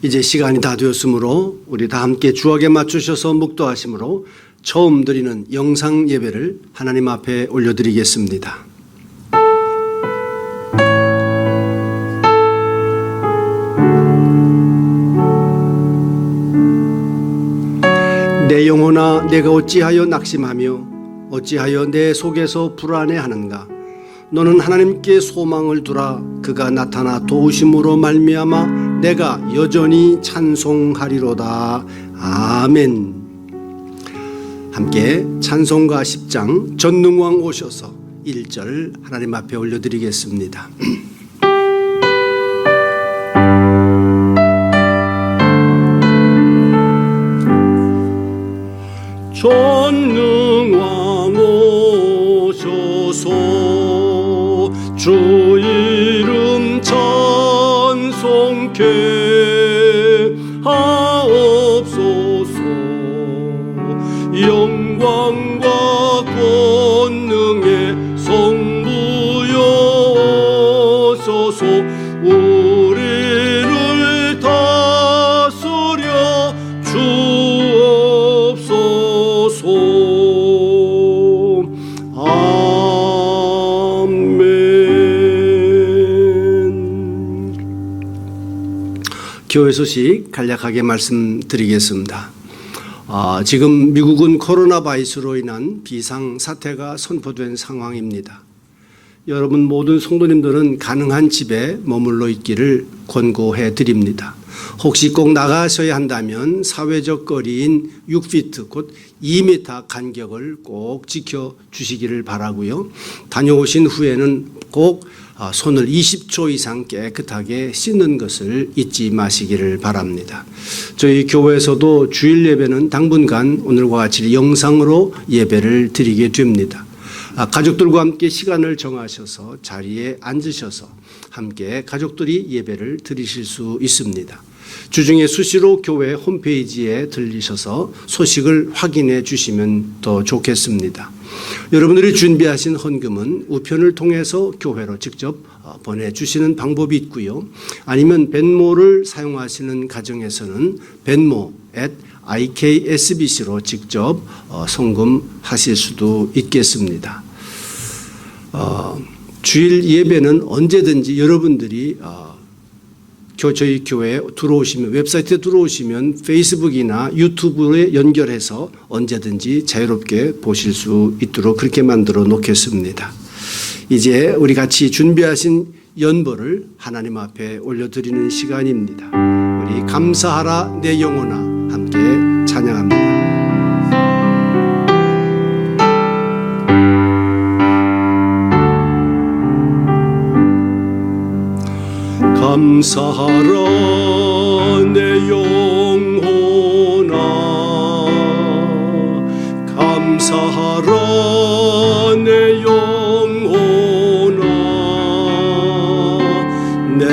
이제 시간이 다 되었으므로 우리 다 함께 주악에 맞추셔서 묵도하심으로 처음 드리는 영상 예배를 하나님 앞에 올려드리겠습니다. 내 영혼아, 내가 어찌하여 낙심하며 어찌하여 내 속에서 불안해하는가? 너는 하나님께 소망을 두라. 그가 나타나 도우심으로 말미암아 내가 여전히 찬송하리로다. 아멘. 함께 찬송가 10장 전능왕 오셔서 1절 하나님 앞에 올려드리겠습니다. 전능왕 오셔서 주 이름 찬송케 하옵소서. 영광과 권능의 성부여소서. 우리를 다스려 주옵소서. 교회 소식 간략하게 말씀드리겠습니다. 지금 미국은 코로나 바이러스로 인한 비상사태가 선포된 상황입니다. 여러분 모든 성도님들은 가능한 집에 머물러 있기를 권고해 드립니다. 혹시 꼭 나가셔야 한다면 사회적 거리인 6피트 곧 2m 간격을 꼭 지켜주시기를 바라고요. 다녀오신 후에는 꼭 손을 20초 이상 깨끗하게 씻는 것을 잊지 마시기를 바랍니다. 저희 교회에서도 주일 예배는 당분간 오늘과 같이 영상으로 예배를 드리게 됩니다. 가족들과 함께 시간을 정하셔서 자리에 앉으셔서 함께 가족들이 예배를 드리실 수 있습니다. 주중에 수시로 교회 홈페이지에 들리셔서 소식을 확인해 주시면 더 좋겠습니다. 여러분들이 준비하신 헌금은 우편을 통해서 교회로 직접 보내주시는 방법이 있고요. 아니면 벤모를 사용하시는 가정에서는 benmo@iksbc로 직접 송금하실 수도 있겠습니다. 주일 예배는 언제든지 여러분들이 저희 교회에 들어오시면, 웹사이트에 들어오시면 페이스북이나 유튜브에 연결해서 언제든지 자유롭게 보실 수 있도록 그렇게 만들어 놓겠습니다. 이제 우리 같이 준비하신 연보를 하나님 앞에 올려드리는 시간입니다. 우리 감사하라 내 영혼아 함께 찬양합니다. 감사하라 내 영혼아, 감사하라 내 영혼아. 내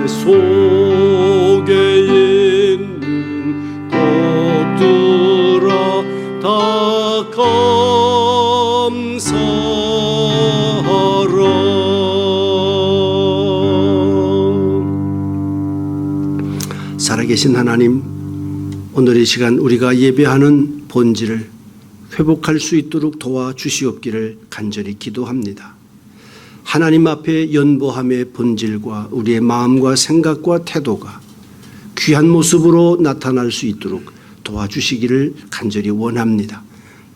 속에 있는 것들아 다 감사하라. 살아계신 하나님, 오늘 이 시간 우리가 예배하는 본질을 회복할 수 있도록 도와주시옵기를 간절히 기도합니다. 하나님 앞에 연보함의 본질과 우리의 마음과 생각과 태도가 귀한 모습으로 나타날 수 있도록 도와주시기를 간절히 원합니다.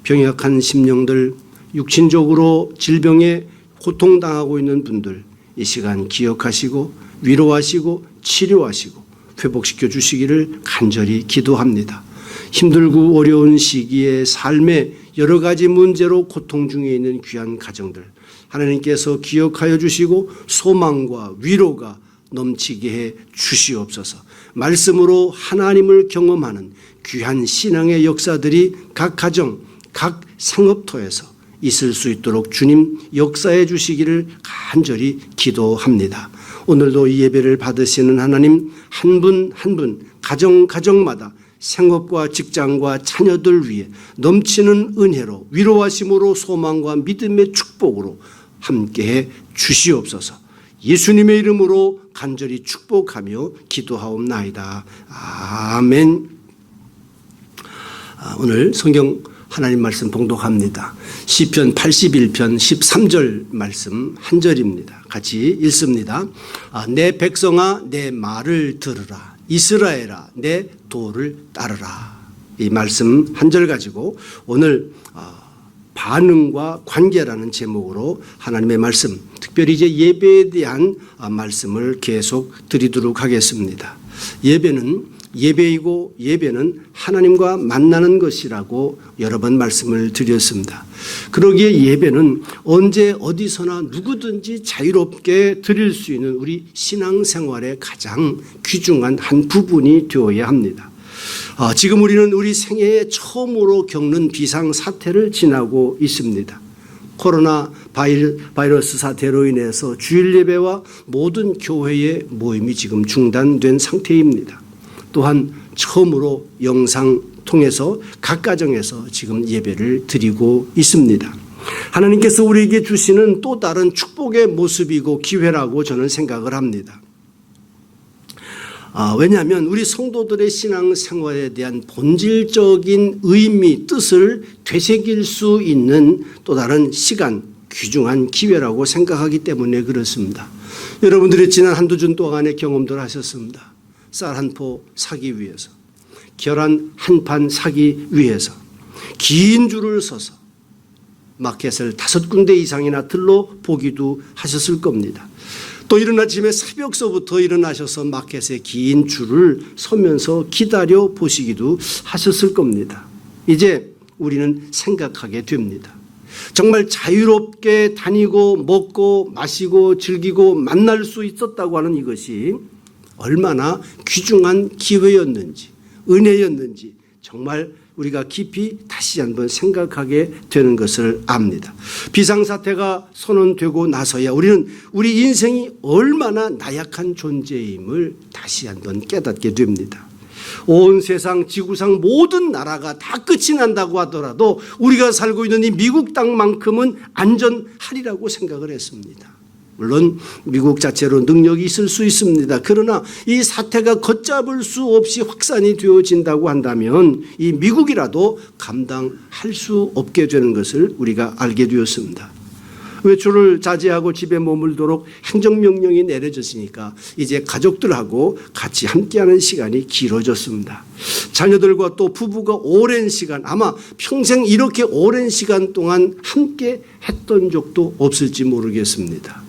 병약한 심령들, 육신적으로 질병에 고통당하고 있는 분들 이 시간 기억하시고 위로하시고 치료하시고 회복시켜 주시기를 간절히 기도합니다. 힘들고 어려운 시기에 삶의 여러 가지 문제로 고통 중에 있는 귀한 가정들 하나님께서 기억하여 주시고 소망과 위로가 넘치게 해 주시옵소서. 말씀으로 하나님을 경험하는 귀한 신앙의 역사들이 각 가정, 각 상업토에서 있을 수 있도록 주님 역사해 주시기를 간절히 기도합니다. 오늘도 이 예배를 받으시는 하나님 한 분 한 분 가정마다 생업과 직장과 자녀들 위해 넘치는 은혜로 위로하심으로 소망과 믿음의 축복으로 함께해 주시옵소서. 예수님의 이름으로 간절히 축복하며 기도하옵나이다. 아멘. 오늘 성경 하나님 말씀 봉독합니다. 시편 81편 13절 말씀 한 절입니다. 같이 읽습니다. 내 백성아 내 말을 들으라. 이스라엘아 내 도를 따르라. 이 말씀 한 절 가지고 오늘 반응과 관계라는 제목으로 하나님의 말씀, 특별히 이제 예배에 대한 말씀을 계속 드리도록 하겠습니다. 예배이고 예배는 하나님과 만나는 것이라고 여러 번 말씀을 드렸습니다. 그러기에 예배는 언제 어디서나 누구든지 자유롭게 드릴 수 있는 우리 신앙생활의 가장 귀중한 한 부분이 되어야 합니다. 지금 우리는 우리 생애에 처음으로 겪는 비상사태를 지나고 있습니다. 코로나 바이러스 사태로 인해서 주일 예배와 모든 교회의 모임이 지금 중단된 상태입니다. 또한 처음으로 영상 통해서 각 가정에서 지금 예배를 드리고 있습니다. 하나님께서 우리에게 주시는 또 다른 축복의 모습이고 기회라고 저는 생각을 합니다. 왜냐하면 우리 성도들의 신앙생활에 대한 본질적인 의미, 뜻을 되새길 수 있는 또 다른 시간, 귀중한 기회라고 생각하기 때문에 그렇습니다. 여러분들이 지난 한두 주 동안의 경험들을 하셨습니다. 쌀 한 포 사기 위해서, 계란 한 판 사기 위해서 긴 줄을 서서 마켓을 5군데 이상이나 들러보기도 하셨을 겁니다. 또 이른 아침에 새벽서부터 일어나셔서 마켓에 긴 줄을 서면서 기다려 보시기도 하셨을 겁니다. 이제 우리는 생각하게 됩니다. 정말 자유롭게 다니고 먹고 마시고 즐기고 만날 수 있었다고 하는 이것이 얼마나 귀중한 기회였는지, 은혜였는지 정말 우리가 깊이 다시 한번 생각하게 되는 것을 압니다. 비상사태가 선언되고 나서야 우리는 우리 인생이 얼마나 나약한 존재임을 다시 한번 깨닫게 됩니다. 온 세상 지구상 모든 나라가 다 끝이 난다고 하더라도 우리가 살고 있는 이 미국 땅만큼은 안전하리라고 생각을 했습니다. 물론 미국 자체로 능력이 있을 수 있습니다. 그러나 이 사태가 걷잡을 수 없이 확산이 되어진다고 한다면 이 미국이라도 감당할 수 없게 되는 것을 우리가 알게 되었습니다. 외출을 자제하고 집에 머물도록 행정명령이 내려졌으니까 이제 가족들하고 같이 함께하는 시간이 길어졌습니다. 자녀들과 또 부부가 오랜 시간, 아마 평생 이렇게 오랜 시간 동안 함께 했던 적도 없을지 모르겠습니다.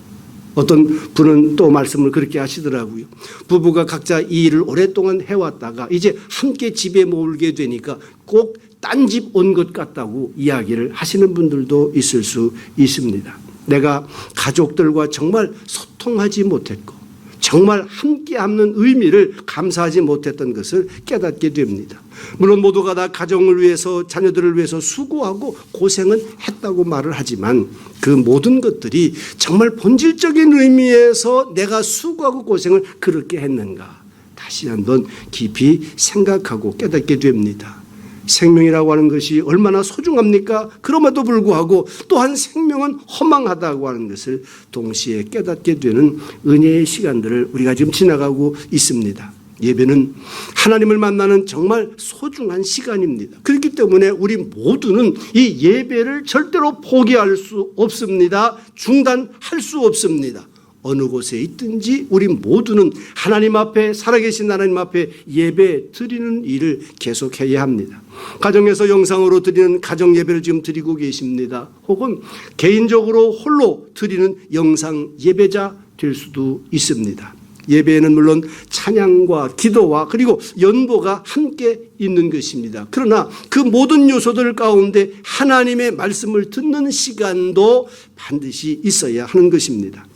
어떤 분은 또 말씀을 그렇게 하시더라고요. 부부가 각자 이 일을 오랫동안 해왔다가 이제 함께 집에 머물게 되니까 꼭 딴 집 온 것 같다고 이야기를 하시는 분들도 있을 수 있습니다. 내가 가족들과 정말 소통하지 못했고 정말 함께하는 의미를 감사하지 못했던 것을 깨닫게 됩니다. 물론 모두가 다 가정을 위해서 자녀들을 위해서 수고하고 고생은 했다고 말을 하지만 그 모든 것들이 정말 본질적인 의미에서 내가 수고하고 고생을 그렇게 했는가 다시 한번 깊이 생각하고 깨닫게 됩니다. 생명이라고 하는 것이 얼마나 소중합니까? 그럼에도 불구하고 또한 생명은 허망하다고 하는 것을 동시에 깨닫게 되는 은혜의 시간들을 우리가 지금 지나가고 있습니다. 예배는 하나님을 만나는 정말 소중한 시간입니다. 그렇기 때문에 우리 모두는 이 예배를 절대로 포기할 수 없습니다. 중단할 수 없습니다. 어느 곳에 있든지 우리 모두는 하나님 앞에, 살아계신 하나님 앞에 예배 드리는 일을 계속해야 합니다. 가정에서 영상으로 드리는 가정 예배를 지금 드리고 계십니다. 혹은 개인적으로 홀로 드리는 영상 예배자 될 수도 있습니다. 예배에는 물론 찬양과 기도와 그리고 연보가 함께 있는 것입니다. 그러나 그 모든 요소들 가운데 하나님의 말씀을 듣는 시간도 반드시 있어야 하는 것입니다.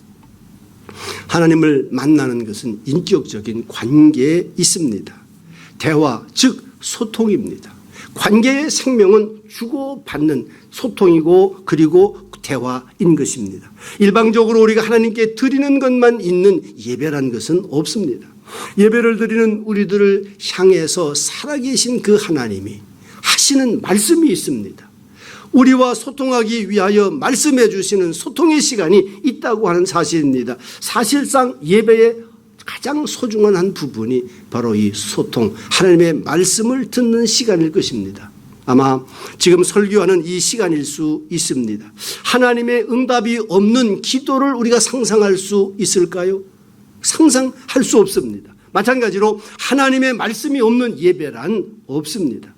하나님을 만나는 것은 인격적인 관계에 있습니다. 대화, 즉 소통입니다. 관계의 생명은 주고받는 소통이고 그리고 대화인 것입니다. 일방적으로 우리가 하나님께 드리는 것만 있는 예배라는 것은 없습니다. 예배를 드리는 우리들을 향해서 살아계신 그 하나님이 하시는 말씀이 있습니다. 우리와 소통하기 위하여 말씀해 주시는 소통의 시간이 있다고 하는 사실입니다. 사실상 예배의 가장 소중한 한 부분이 바로 이 소통, 하나님의 말씀을 듣는 시간일 것입니다. 아마 지금 설교하는 이 시간일 수 있습니다. 하나님의 응답이 없는 기도를 우리가 상상할 수 있을까요? 상상할 수 없습니다. 마찬가지로 하나님의 말씀이 없는 예배란 없습니다.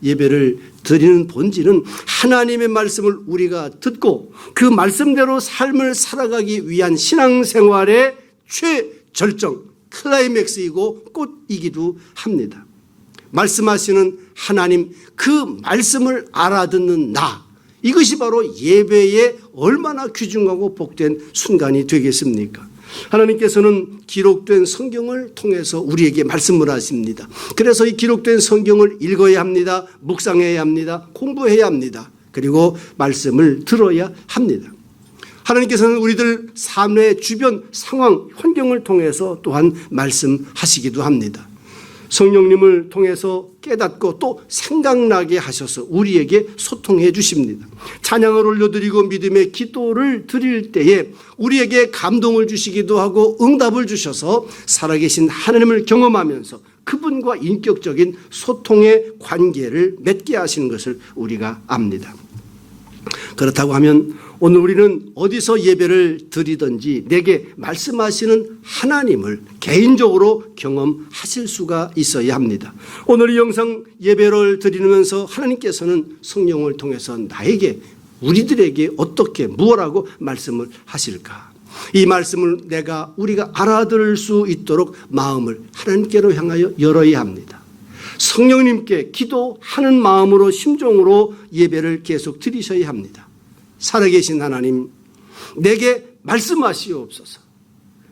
예배를 드리는 본질은 하나님의 말씀을 우리가 듣고 그 말씀대로 삶을 살아가기 위한 신앙생활의 최절정, 클라이맥스이고 꽃이기도 합니다. 말씀하시는 하나님, 그 말씀을 알아듣는 나, 이것이 바로 예배에 얼마나 귀중하고 복된 순간이 되겠습니까? 하나님께서는 기록된 성경을 통해서 우리에게 말씀을 하십니다. 그래서 이 기록된 성경을 읽어야 합니다. 묵상해야 합니다. 공부해야 합니다. 그리고 말씀을 들어야 합니다. 하나님께서는 우리들 삶의 주변 상황, 환경을 통해서 또한 말씀하시기도 합니다. 성령님을 통해서 깨닫고 또 생각나게 하셔서 우리에게 소통해 주십니다. 찬양을 올려드리고 믿음의 기도를 드릴 때에 우리에게 감동을 주시기도 하고 응답을 주셔서 살아계신 하나님을 경험하면서 그분과 인격적인 소통의 관계를 맺게 하시는 것을 우리가 압니다. 그렇다고 하면 오늘 우리는 어디서 예배를 드리든지 내게 말씀하시는 하나님을 개인적으로 경험하실 수가 있어야 합니다. 오늘 이 영상 예배를 드리면서 하나님께서는 성령을 통해서 나에게, 우리들에게 어떻게 무엇라고 말씀을 하실까? 이 말씀을 우리가 알아들을 수 있도록 마음을 하나님께로 향하여 열어야 합니다. 성령님께 기도하는 마음으로, 심정으로 예배를 계속 드리셔야 합니다. 살아계신 하나님, 내게 말씀하시옵소서.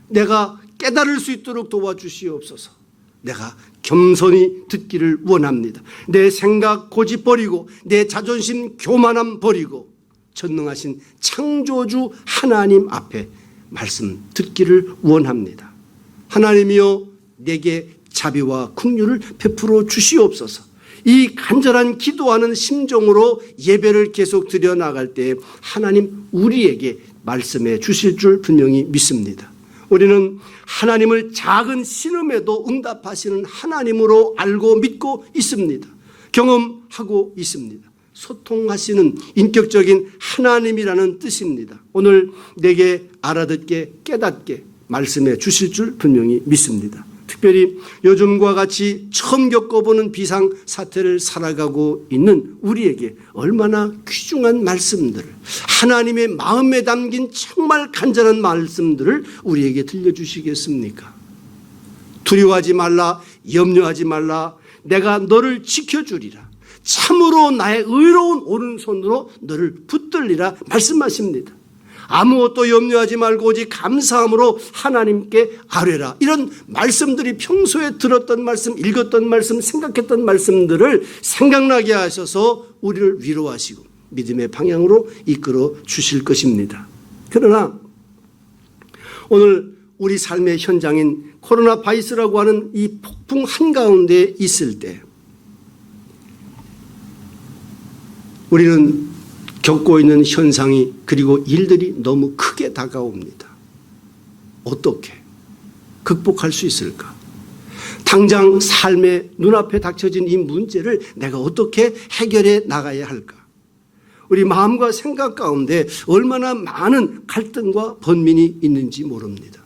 내가 깨달을 수 있도록 도와주시옵소서. 내가 겸손히 듣기를 원합니다. 내 생각 고집 버리고 내 자존심 교만함 버리고 전능하신 창조주 하나님 앞에 말씀 듣기를 원합니다. 하나님이여, 내게 자비와 긍휼을 베풀어 주시옵소서. 이 간절한 기도하는 심정으로 예배를 계속 드려나갈 때 하나님 우리에게 말씀해 주실 줄 분명히 믿습니다. 우리는 하나님을 작은 신음에도 응답하시는 하나님으로 알고 믿고 있습니다. 경험하고 있습니다. 소통하시는 인격적인 하나님이라는 뜻입니다. 오늘 내게 알아듣게 깨닫게 말씀해 주실 줄 분명히 믿습니다. 특별히 요즘과 같이 처음 겪어보는 비상사태를 살아가고 있는 우리에게 얼마나 귀중한 말씀들을, 하나님의 마음에 담긴 정말 간절한 말씀들을 우리에게 들려주시겠습니까? 두려워하지 말라, 염려하지 말라, 내가 너를 지켜주리라, 참으로 나의 의로운 오른손으로 너를 붙들리라 말씀하십니다. 아무것도 염려하지 말고 오직 감사함으로 하나님께 아뢰라. 이런 말씀들이 평소에 들었던 말씀, 읽었던 말씀, 생각했던 말씀들을 생각나게 하셔서 우리를 위로하시고 믿음의 방향으로 이끌어 주실 것입니다. 그러나 오늘 우리 삶의 현장인 코로나 바이러스라고 하는 이 폭풍 한가운데 있을 때 우리는 겪고 있는 현상이, 그리고 일들이 너무 크게 다가옵니다. 어떻게 극복할 수 있을까? 당장 삶의 눈앞에 닥쳐진 이 문제를 내가 어떻게 해결해 나가야 할까? 우리 마음과 생각 가운데 얼마나 많은 갈등과 번민이 있는지 모릅니다.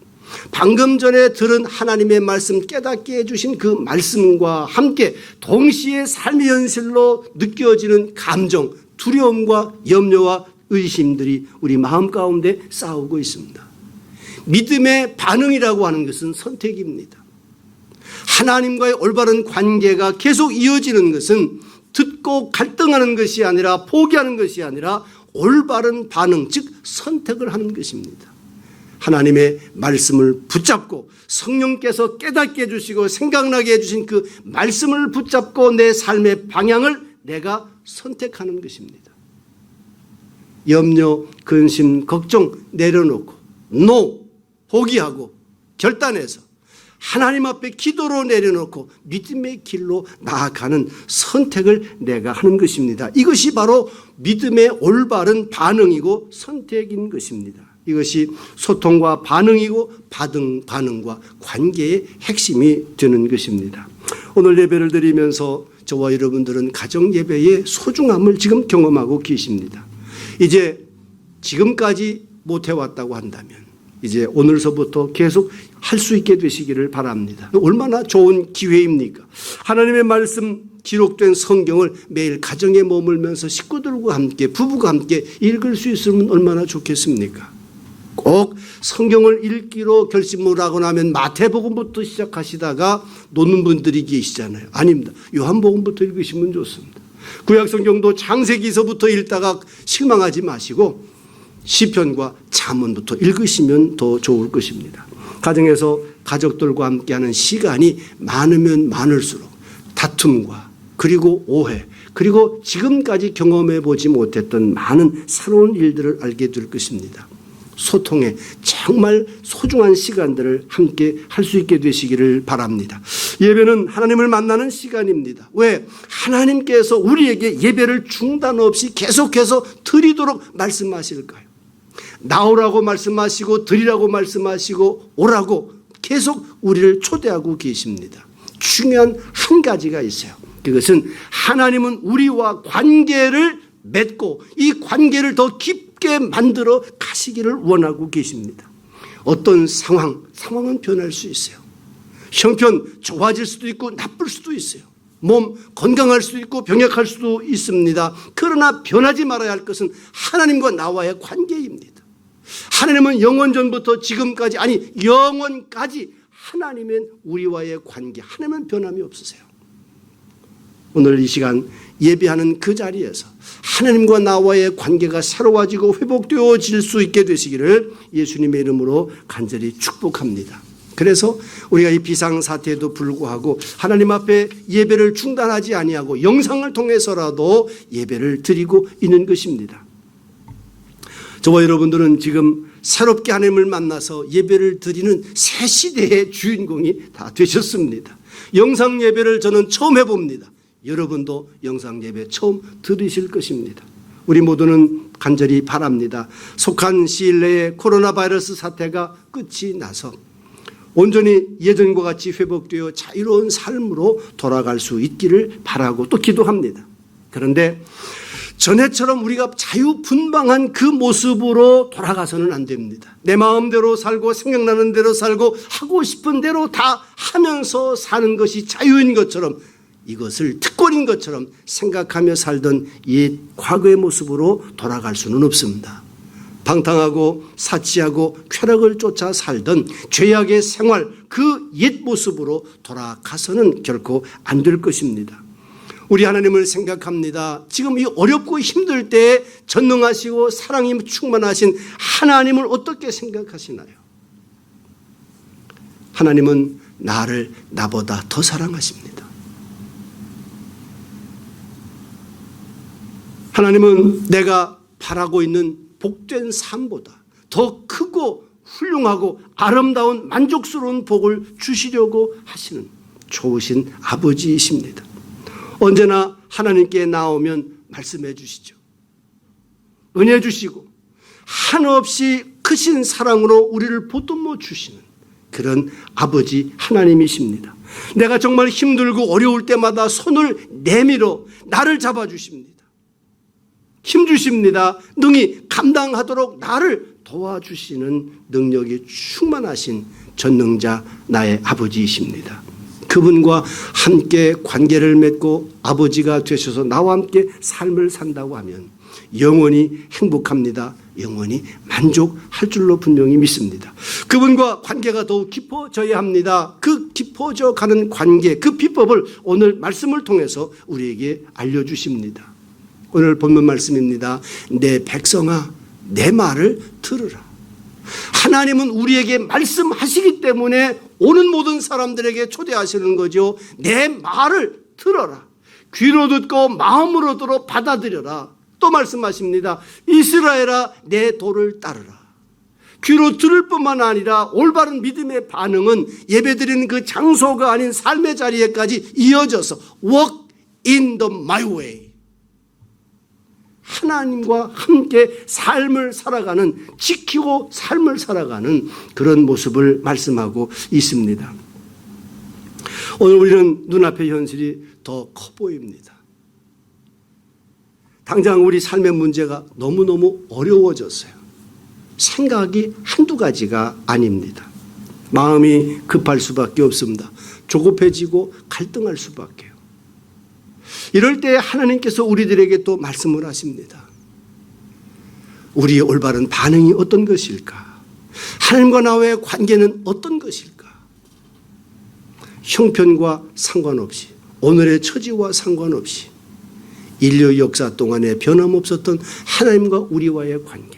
방금 전에 들은 하나님의 말씀, 깨닫게 해주신 그 말씀과 함께 동시에 삶의 현실로 느껴지는 감정, 두려움과 염려와 의심들이 우리 마음 가운데 싸우고 있습니다. 믿음의 반응이라고 하는 것은 선택입니다. 하나님과의 올바른 관계가 계속 이어지는 것은 듣고 갈등하는 것이 아니라, 포기하는 것이 아니라 올바른 반응, 즉 선택을 하는 것입니다. 하나님의 말씀을 붙잡고 성령께서 깨닫게 해주시고 생각나게 해주신 그 말씀을 붙잡고 내 삶의 방향을 내가 선택하는 것입니다. 염려, 근심, 걱정 내려놓고 포기하고 결단해서 하나님 앞에 기도로 내려놓고 믿음의 길로 나아가는 선택을 내가 하는 것입니다. 이것이 바로 믿음의 올바른 반응이고 선택인 것입니다. 이것이 소통과 반응이고 반응과 관계의 핵심이 되는 것입니다. 오늘 예배를 드리면서 저와 여러분들은 가정 예배의 소중함을 지금 경험하고 계십니다. 이제 지금까지 못해왔다고 한다면 이제 오늘서부터 계속 할 수 있게 되시기를 바랍니다. 얼마나 좋은 기회입니까? 하나님의 말씀 기록된 성경을 매일 가정에 머물면서 식구들과 함께 부부가 함께 읽을 수 있으면 얼마나 좋겠습니까? 꼭 성경을 읽기로 결심을 하고 나면 마태복음부터 시작하시다가 놓는 분들이 계시잖아요. 아닙니다. 요한복음부터 읽으시면 좋습니다. 구약성경도 창세기서부터 읽다가 실망하지 마시고 시편과 잠언부터 읽으시면 더 좋을 것입니다. 가정에서 가족들과 함께하는 시간이 많으면 많을수록 다툼과 그리고 오해 그리고 지금까지 경험해 보지 못했던 많은 새로운 일들을 알게 될 것입니다. 소통에 정말 소중한 시간들을 함께 할 수 있게 되시기를 바랍니다. 예배는 하나님을 만나는 시간입니다. 왜? 하나님께서 우리에게 예배를 중단 없이 계속해서 드리도록 말씀하실까요? 나오라고 말씀하시고 드리라고 말씀하시고 오라고 계속 우리를 초대하고 계십니다. 중요한 한 가지가 있어요. 그것은 하나님은 우리와 관계를 맺고 이 관계를 더 깊게 만들어 가시기를 원하고 계십니다. 어떤 상황은 변할 수 있어요. 형편 좋아질 수도 있고 나쁠 수도 있어요. 몸 건강할 수도 있고 병약할 수도 있습니다. 그러나 변하지 말아야 할 것은 하나님과 나와의 관계입니다. 하나님은 영원 전부터 지금까지 아니 영원까지 하나님은 우리와의 관계 하나님은 변함이 없으세요. 오늘 이 시간 예배하는 그 자리에서 하나님과 나와의 관계가 새로워지고 회복되어질 수 있게 되시기를 예수님의 이름으로 간절히 축복합니다. 그래서 우리가 이 비상사태에도 불구하고 하나님 앞에 예배를 중단하지 아니하고 영상을 통해서라도 예배를 드리고 있는 것입니다. 저와 여러분들은 지금 새롭게 하나님을 만나서 예배를 드리는 새 시대의 주인공이 다 되셨습니다. 영상 예배를 저는 처음 해봅니다. 여러분도 영상 예배 처음 들으실 것입니다. 우리 모두는 간절히 바랍니다. 속한 시일 내에 코로나 바이러스 사태가 끝이 나서 온전히 예전과 같이 회복되어 자유로운 삶으로 돌아갈 수 있기를 바라고 또 기도합니다. 그런데 전에처럼 우리가 자유분방한 그 모습으로 돌아가서는 안 됩니다. 내 마음대로 살고 생각나는 대로 살고 하고 싶은 대로 다 하면서 사는 것이 자유인 것처럼 이것을 특권인 것처럼 생각하며 살던 옛 과거의 모습으로 돌아갈 수는 없습니다. 방탕하고 사치하고 쾌락을 쫓아 살던 죄악의 생활 그 옛 모습으로 돌아가서는 결코 안 될 것입니다. 우리 하나님을 생각합니다. 지금 이 어렵고 힘들 때에 전능하시고 사랑이 충만하신 하나님을 어떻게 생각하시나요? 하나님은 나를 나보다 더 사랑하십니다. 하나님은 내가 바라고 있는 복된 삶보다 더 크고 훌륭하고 아름다운 만족스러운 복을 주시려고 하시는 좋으신 아버지이십니다. 언제나 하나님께 나오면 말씀해 주시죠. 은혜 주시고 한없이 크신 사랑으로 우리를 보듬어 주시는 그런 아버지 하나님이십니다. 내가 정말 힘들고 어려울 때마다 손을 내밀어 나를 잡아주십니다. 힘 주십니다. 능히 감당하도록 나를 도와주시는 능력이 충만하신 전능자 나의 아버지이십니다. 그분과 함께 관계를 맺고 아버지가 되셔서 나와 함께 삶을 산다고 하면 영원히 행복합니다. 영원히 만족할 줄로 분명히 믿습니다. 그분과 관계가 더욱 깊어져야 합니다. 그 깊어져 가는 관계, 그 비법을 오늘 말씀을 통해서 우리에게 알려주십니다. 오늘 본문 말씀입니다. 내 백성아 내 말을 들으라. 하나님은 우리에게 말씀하시기 때문에 오는 모든 사람들에게 초대하시는 거죠. 내 말을 들어라. 귀로 듣고 마음으로 들어 받아들여라. 또 말씀하십니다. 이스라엘아 내 도를 따르라. 귀로 들을 뿐만 아니라 올바른 믿음의 반응은 예배드리는 그 장소가 아닌 삶의 자리에까지 이어져서 walk in the my way. 하나님과 함께 삶을 살아가는, 지키고 삶을 살아가는 그런 모습을 말씀하고 있습니다. 오늘 우리는 눈앞의 현실이 더 커 보입니다. 당장 우리 삶의 문제가 너무너무 어려워졌어요. 생각이 한두 가지가 아닙니다. 마음이 급할 수밖에 없습니다. 조급해지고 갈등할 수밖에요. 이럴 때 하나님께서 우리들에게 또 말씀을 하십니다. 우리의 올바른 반응이 어떤 것일까? 하나님과 나와의 관계는 어떤 것일까? 형편과 상관없이, 오늘의 처지와 상관없이 인류 역사 동안에 변함없었던 하나님과 우리와의 관계,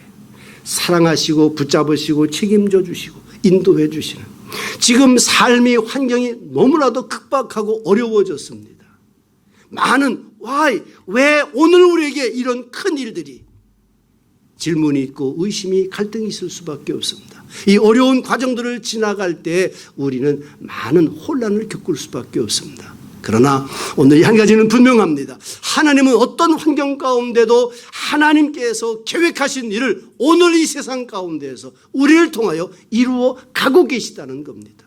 사랑하시고 붙잡으시고 책임져 주시고 인도해 주시는, 지금 삶의 환경이 너무나도 급박하고 어려워졌습니다. 많은 왜 오늘 우리에게 이런 큰 일들이, 질문이 있고 의심이, 갈등이 있을 수밖에 없습니다. 이 어려운 과정들을 지나갈 때 우리는 많은 혼란을 겪을 수밖에 없습니다. 그러나 오늘 한 가지는 분명합니다. 하나님은 어떤 환경 가운데도 하나님께서 계획하신 일을 오늘 이 세상 가운데에서 우리를 통하여 이루어 가고 계시다는 겁니다.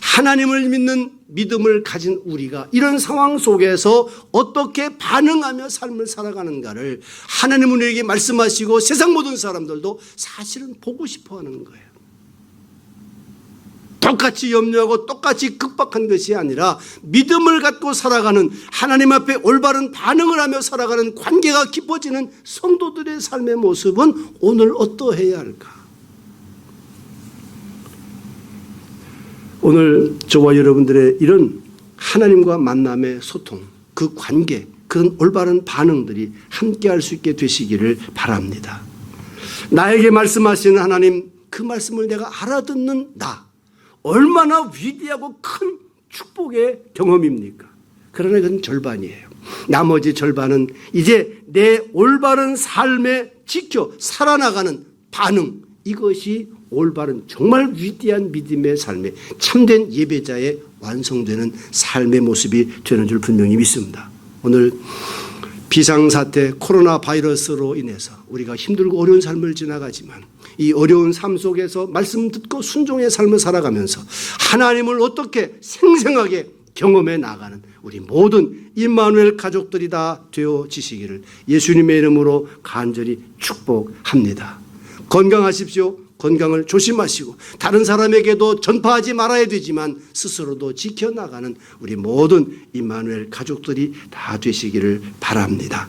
하나님을 믿는 믿음을 가진 우리가 이런 상황 속에서 어떻게 반응하며 삶을 살아가는가를 하나님은 우리에게 말씀하시고 세상 모든 사람들도 사실은 보고 싶어 하는 거예요. 똑같이 염려하고 똑같이 급박한 것이 아니라 믿음을 갖고 살아가는, 하나님 앞에 올바른 반응을 하며 살아가는 관계가 깊어지는 성도들의 삶의 모습은 오늘 어떠해야 할까? 오늘 저와 여러분들의 이런 하나님과 만남의 소통, 그 관계, 그런 올바른 반응들이 함께 할 수 있게 되시기를 바랍니다. 나에게 말씀하시는 하나님, 그 말씀을 내가 알아듣는 나, 얼마나 위대하고 큰 축복의 경험입니까? 그러나 그건 절반이에요. 나머지 절반은 이제 내 올바른 삶에 지켜 살아나가는 반응, 이것이 올바른 정말 위대한 믿음의 삶에 참된 예배자의 완성되는 삶의 모습이 되는 줄 분명히 믿습니다. 오늘 비상사태 코로나 바이러스로 인해서 우리가 힘들고 어려운 삶을 지나가지만 이 어려운 삶 속에서 말씀 듣고 순종의 삶을 살아가면서 하나님을 어떻게 생생하게 경험해 나가는 우리 모든 임마누엘 가족들이 다 되어지시기를 예수님의 이름으로 간절히 축복합니다. 건강하십시오. 건강을 조심하시고 다른 사람에게도 전파하지 말아야 되지만 스스로도 지켜나가는 우리 모든 임마누엘 가족들이 다 되시기를 바랍니다.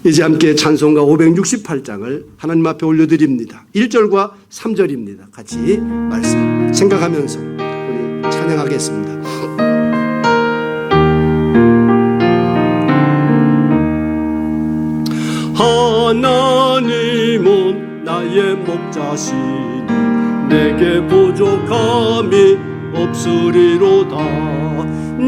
이제 함께 찬송가 568장을 하나님 앞에 올려드립니다. 1절과 3절입니다. 같이 말씀 생각하면서 우리 찬양하겠습니다. 하나님은 나의 목자시니 내게 부족함이 없으리로다.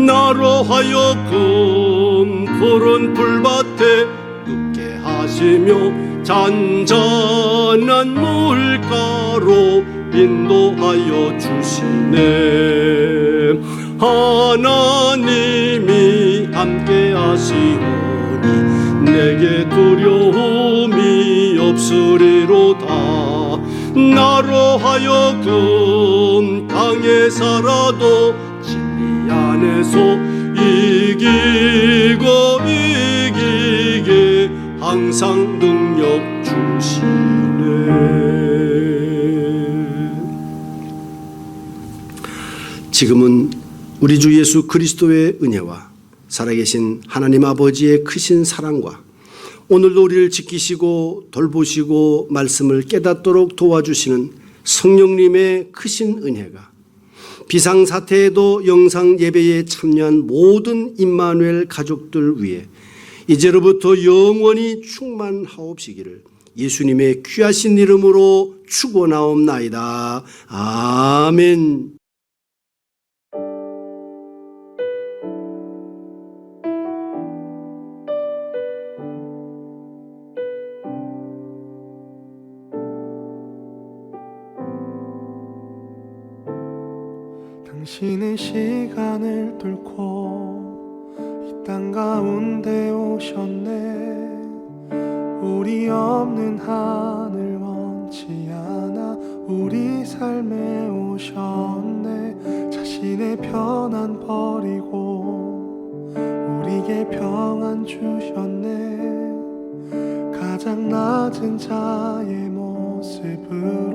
나로 하여금 푸른 풀밭에 눕게 하시며 잔잔한 물가로 인도하여 주시네. 하나님이 함께 하시오니 내게 두려움이 없으리로다. 나로 하여금 땅에 살아도 진리 안에서 이기고 이기게 항상 능력 주시네. 지금은 우리 주 예수 그리스도의 은혜와 살아계신 하나님 아버지의 크신 사랑과 오늘도 우리를 지키시고 돌보시고 말씀을 깨닫도록 도와주시는 성령님의 크신 은혜가 비상사태에도 영상 예배에 참여한 모든 임마누엘 가족들 위해 이제로부터 영원히 충만하옵시기를 예수님의 귀하신 이름으로 축원하옵나이다. 아멘. 당신은 시간을 뚫고 이 땅 가운데 오셨네. 우리 없는 하늘 원치 않아 우리 삶에 오셨네. 자신의 편안 버리고 우리에게 평안 주셨네. 가장 낮은 자의 모습으로